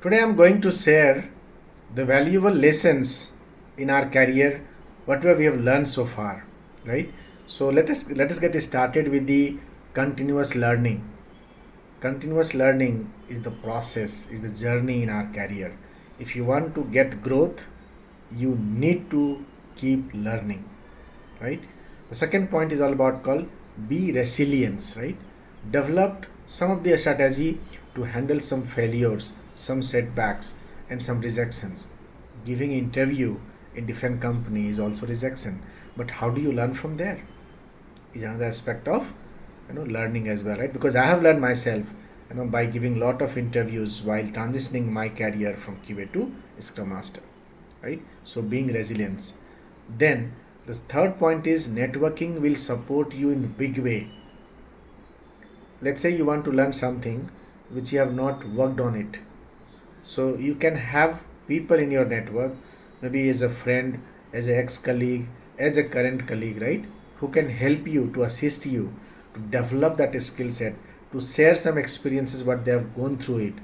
Today I'm going to share the valuable lessons in our career, whatever we have learned so far, right? So let us get started with the continuous learning. Continuous learning is the process, is the journey in our career. If you want to get growth, you need to keep learning, right? The second point is all about called be resilience, right? Developed some of the strategy to handle some failures, some setbacks, and some rejections. Giving interview in different company is also rejection, but how do you learn from there? Is another aspect of learning as well, right? Because I have learned myself, by giving lot of interviews while transitioning my career from QA to Scrum Master, right? So being resilience. Then the third point is networking will support you in big way. Let's say you want to learn something which you have not worked on it. So you can have people in your network, maybe as a friend, as an ex-colleague, as a current colleague, right? Who can help you to assist you to develop that skill set, to share some experiences what they have gone through it.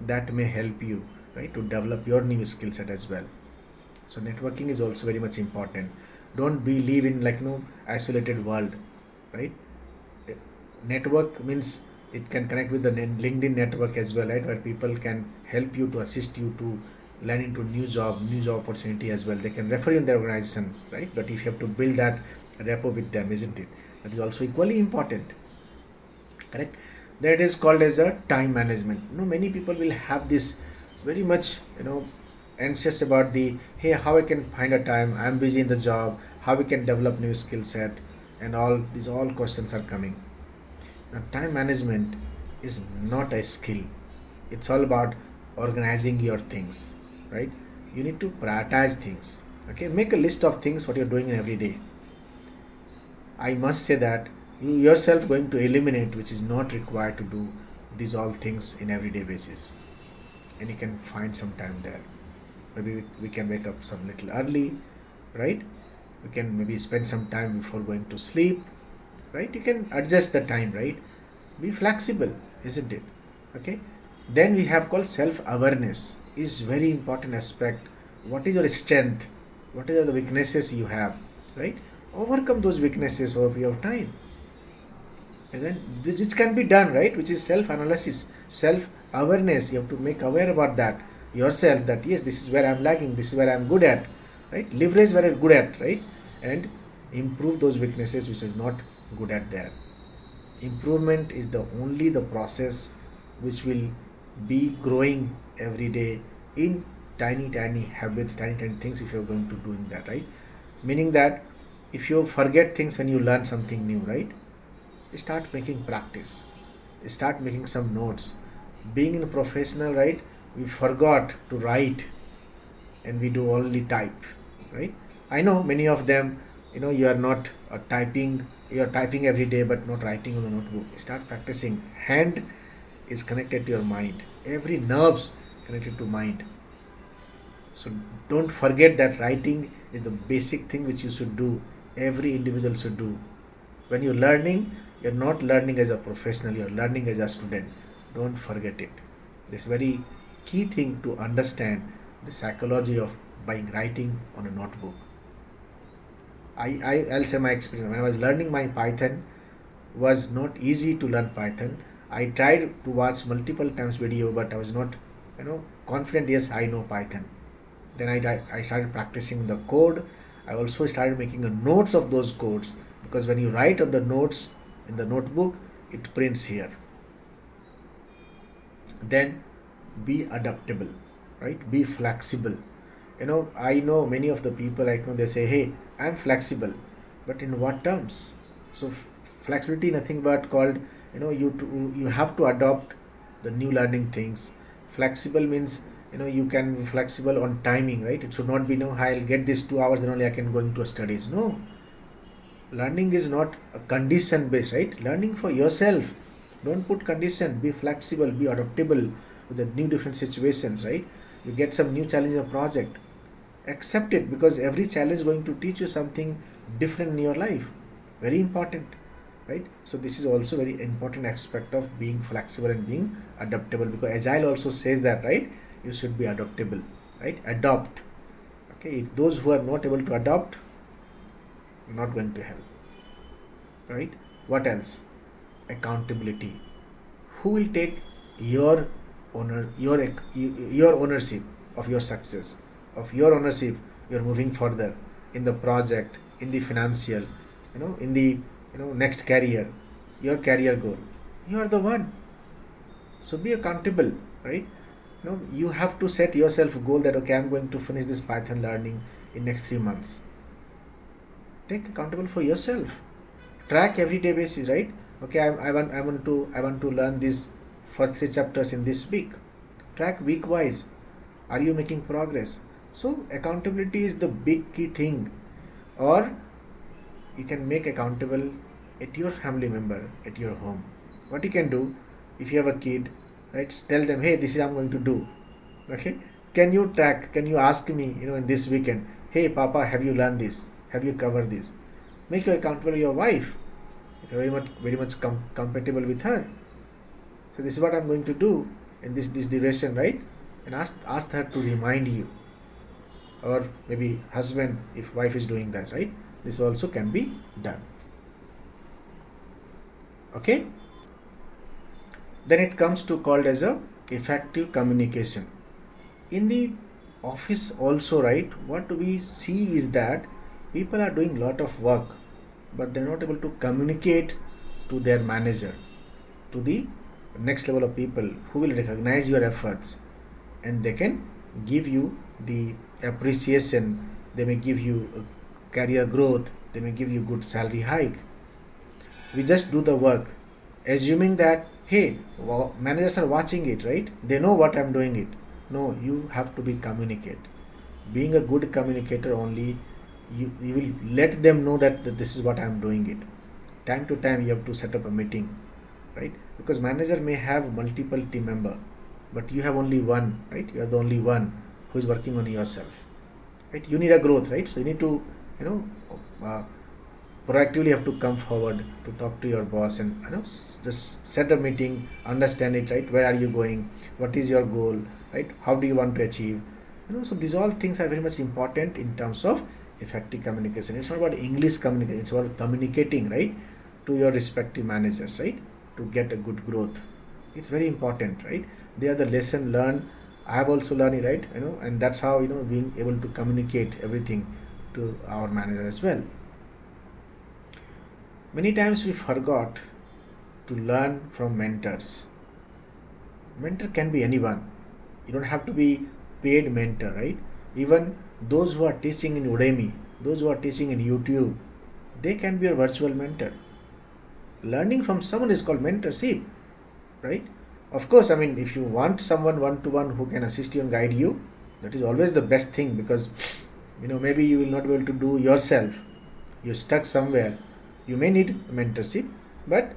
That may help you, right, to develop your new skill set as well. So networking is also very much important. Don't believe in isolated world, right? Network means it can connect with the LinkedIn network as well, right, where people can help you to assist you to land into new job opportunity as well. They can refer you in their organization, right? But if you have to build that rapport with them, isn't it? That is also equally important, correct? That is called as a time management. Many people will have this very much anxious about the, hey, how I can find a time, I'm busy in the job, how we can develop new skill set, and all questions are coming. Now, time management is not a skill. It's all about organizing your things, right? You need to prioritize things. Okay, make a list of things what you're doing in every day. I must say that you yourself going to eliminate which is not required to do these all things in everyday basis, and you can find some time there. Maybe we can wake up some little early, right? We can maybe spend some time before going to sleep, right? You can adjust the time, right? Be flexible, isn't it? Okay. Then we have called self-awareness is very important aspect. What is your strength? What are the weaknesses you have, right? Overcome those weaknesses over your time, and then which can be done, right? Which is self-analysis, self-awareness. You have to make aware about that yourself, that yes, this is where I'm lagging, this is where I'm good at, right? Leverage where I'm good at, right? And improve those weaknesses which is not good at there. Improvement is the only the process which will be growing every day in tiny habits, tiny things, if you're going to doing that, right? Meaning that if you forget things when you learn something new, right, start making practice, start making some notes. Being in a professional, right, we forgot to write and we do only type, right? I know many of them, you are not typing, you are typing every day but not writing on the notebook. Start practicing. Hand is connected to your mind, every nerves connected to mind. So don't forget that writing is the basic thing which you should do, every individual should do. When you're learning, you're not learning as a professional, you're learning as a student. Don't forget it. This very key thing to understand the psychology of by writing on a notebook. I'll say my experience. When I was learning my Python, was not easy to learn Python. I tried to watch multiple times video, but I was not, confident. Yes, I know Python. Then I started practicing the code. I also started making a notes of those codes, because when you write on the notes in the notebook, it prints here. Then be adaptable, right? Be flexible. I know many of the people, they say, hey, I'm flexible, but in what terms? So flexibility nothing but called, you have to adopt the new learning things. Flexible means, you can be flexible on timing, right? It should not be, I'll get this 2 hours, then only I can go into studies. No, learning is not a condition based, right? Learning for yourself. Don't put condition. Be flexible, be adaptable with the new different situations, right? You get some new challenge in a project, accept it, because every challenge is going to teach you something different in your life. Very important, right? So this is also very important aspect of being flexible and being adaptable, because agile also says that, right? you should be adaptable, right? Adopt. Okay, if those who are not able to adopt, not going to help, right? What else? Accountability. Who will take your your ownership of your success, of your ownership? You're moving further in the project, in the financial, in the next career, your career goal. You are the one. So be accountable, right? You have to set yourself a goal that, okay, I'm going to finish this Python learning in next 3 months. Take accountable for yourself. Track everyday basis, right? Okay, I want to learn these first 3 chapters in this week. Track week wise. Are you making progress? So accountability is the big key thing. Or you can make accountable at your family member, at your home. What you can do, if you have a kid, right, tell them, hey, this is I'm going to do. Okay, can you track, can you ask me, in this weekend, hey papa, have you learned this, have you covered this? Make you accountable your wife, if you're very much compatible with her. So this is what I'm going to do in this duration, right? And ask her to remind you. Or maybe husband, if wife is doing that, right? This also can be done. Okay, then it comes to called as a effective communication. In the office also, right, what we see is that people are doing lot of work, but they're not able to communicate to their manager, to the next level of people who will recognize your efforts, and they can give you the appreciation. They may give you a career growth, they may give you good salary hike. We just do the work assuming that, hey, managers are watching it, right? They know what I'm doing it. No, you have to be communicate. Being a good communicator only, you will let them know that this is what I'm doing it. Time to time you have to set up a meeting, right? Because manager may have multiple team member, but you have only one, right? You are the only one who is working on yourself, right? You need a growth, right? So you need to, uh, proactively have to come forward to talk to your boss and just set a meeting, understand it, right? Where are you going? What is your goal, right? How do you want to achieve? So these all things are very much important in terms of effective communication. It's not about English communication, it's about communicating, right, to your respective managers, right, to get a good growth. It's very important, right? They are the lesson learned. I have also learned it, right? And that's how being able to communicate everything to our manager as well. Many times we forgot to learn from mentors. Mentor can be anyone. You don't have to be paid mentor, right? Even those who are teaching in Udemy, those who are teaching in YouTube, they can be a virtual mentor. Learning from someone is called mentorship, right? Of course, if you want someone one-to-one who can assist you and guide you, that is always the best thing, because maybe you will not be able to do yourself. You're stuck somewhere. You may need mentorship, but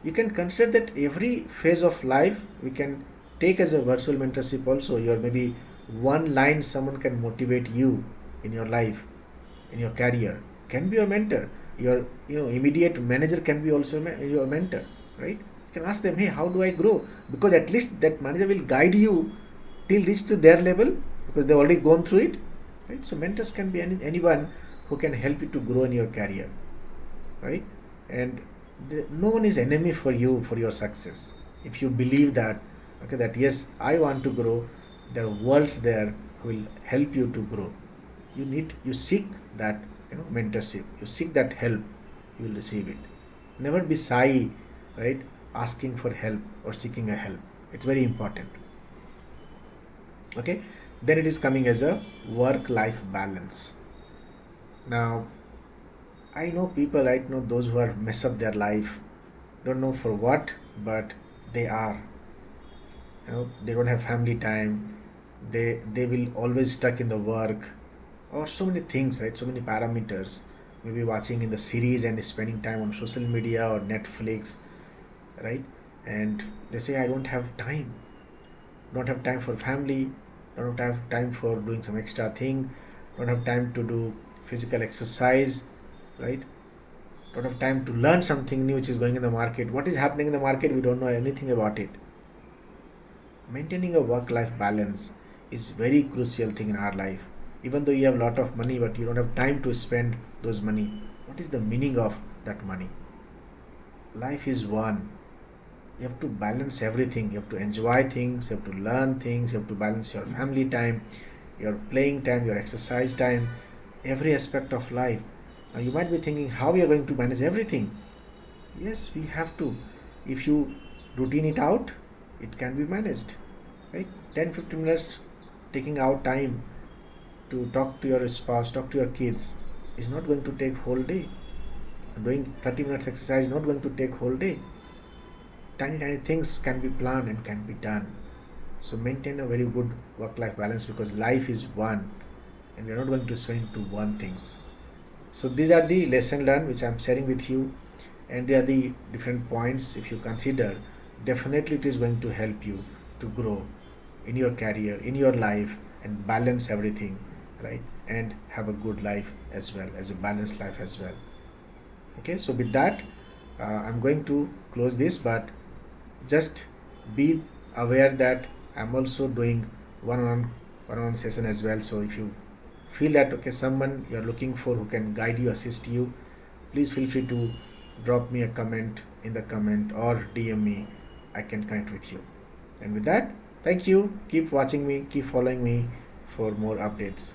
you can consider that every phase of life we can take as a virtual mentorship also. Your maybe one line someone can motivate you in your life, in your career, can be your mentor. Your immediate manager can be also your mentor, right? You can ask them, hey, how do I grow? Because at least that manager will guide you till reach to their level, because they've already gone through it, right? So mentors can be anyone who can help you to grow in your career, right? And no one is enemy for you, for your success. If you believe that, okay, that yes, I want to grow, there are worlds there who will help you to grow. You seek that mentorship, you seek that help, you will receive it. Never be shy, right, asking for help or seeking a help. It's very important. Okay, then it is coming as a work-life balance. Now I know people right now, those who are mess up their life, don't know for what, but they are. They don't have family time. They will always stuck in the work, or so many things, right? So many parameters. Maybe watching in the series and spending time on social media or Netflix, right? And they say, I don't have time. Don't have time for family. Don't have time for doing some extra thing. Don't have time to do physical exercise, right? Don't have time to learn something new which is going in the market. What is happening in the market, we don't know anything about it. Maintaining a work-life balance is very crucial thing in our life. Even though you have a lot of money but you don't have time to spend those money, what is the meaning of that money? Life is one. You have to balance everything. You have to enjoy things, you have to learn things, you have to balance your family time, your playing time, your exercise time, every aspect of life. Now you might be thinking, how we are going to manage everything? Yes, we have to. If you routine it out, it can be managed, right? 10-15 minutes taking out time to talk to your spouse, talk to your kids is not going to take whole day. Doing 30 minutes exercise is not going to take whole day. Tiny tiny things can be planned and can be done. So maintain a very good work-life balance, because life is one and you're not going to spend into one things. So these are the lesson learned which I'm sharing with you, and they are the different points. If you consider, definitely it is going to help you to grow in your career, in your life, and balance everything, right? And have a good life as well, as a balanced life as well. Okay, so with that, I'm going to close this, but just be aware that I'm also doing one-on-one session as well. So if you feel that okay, someone you're looking for who can guide you, assist you, please feel free to drop me a comment in the comment or DM me. I can connect with you. And with that, thank you. Keep watching me, keep following me for more updates.